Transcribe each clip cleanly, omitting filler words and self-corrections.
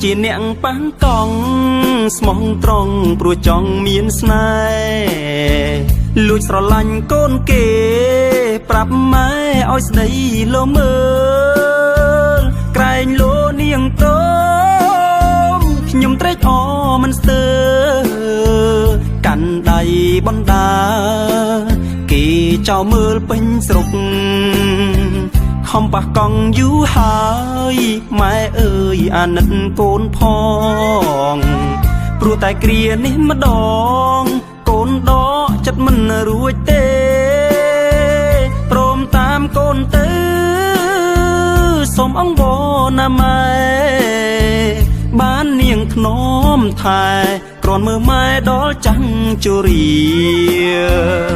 ជាអ្នកប៉ាំងកង់ស្មោះត្រង់ព្រោះចង់មានស្នេហ៍លួចស្រឡាញ់កូនគេប្រាប់ម៉ែឲ្យស្ដីលោមើលក្រែងលោនាងតូមខ្ញុំត្រេកអរមិនស្ទើរកាន់ដៃបណ្ដាគេចោលមើលពេញស្រុកខំប៉ះកង់យូរហើយម៉ែអើយអាណិតកូនផងព្រោះតែគ្រានេះម្ដងកូនដកចិត្តមិនរួចទេព្រមតាមកូនទៅសូមអង្វរណាម៉ែបាននាងធ្នមថែគ្រាន់មើលម៉ែដល់ចាំងជរា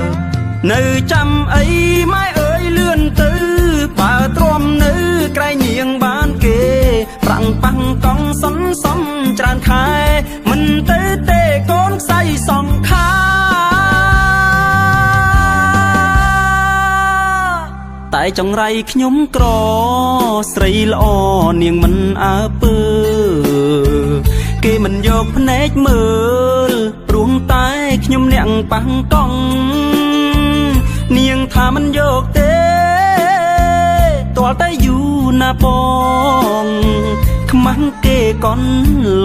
នៅចាំអីម៉ែអើយលឿនទៅបើទ្រាំនៅក្រែងនាងបានគេប្រាំងប៉ាំងកង់សន្សំច្រើនខែមិនទៅទេកូនខ្សៃសងខាតែចង្រៃខ្ញុំក្រស្រីល្អនាងមិនអើពើគេមិនយកភ្នែកមើលព្រោះតែខ្ញុំអ្នកប៉ាំងកង់នាងថាមិនយកទេទាល់តែយូរណាបងខ្មាំងគេកន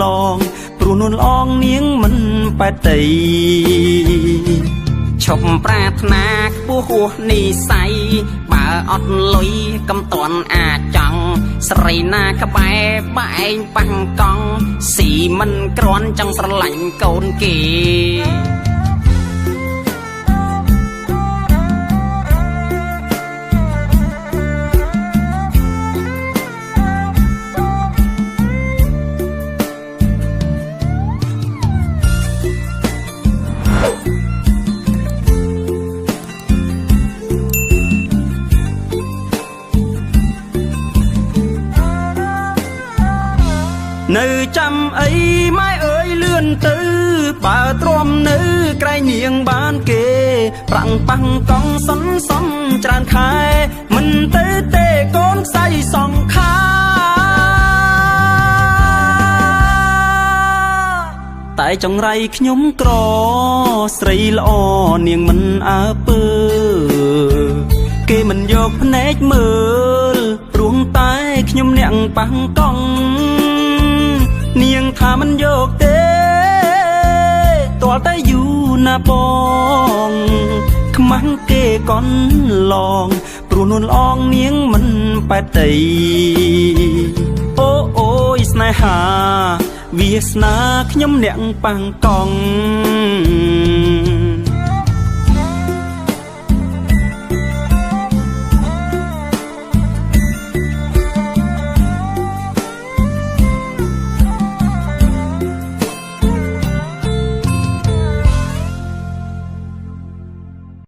ឡងព្រោះនួនល្អងនាងមិនប៉ែតតីឈប់ប្រាថ្នាខ្ពស់ហួសនិស័យបើអត់លុយកំតន់អាចចង់ស្រីណាក្បែរបែងប៉ាំងកង់ស៊ីមិនក្រាន់ចង់ស្រឡាញ់កូនគេនៅចាំអីម៉ែអើយលឿនទៅបើទ្រាំនៅក្រែងនាងបានគេប្រាំងប៉ាំងកង់សន្សំច្រើនខែមិនទៅទេកូនខ្សៃសងខាតែចង្រៃខ្ញុំក្រស្រីល្អនាងមិនអើពើគេមិនយកភ្នែកមើលព្រោះតែខ្ញុំអ្នកប៉ាំងកង់នាងថាមិនយកទេទាល់តែយូរណាបងខ្មាំងគេកនឡងព្រោះនួនល្អងនាងមិនប៉ែតតីអូអូយស្នេហាវាសនាខ្ញុំអ្នកប៉ាំងកង់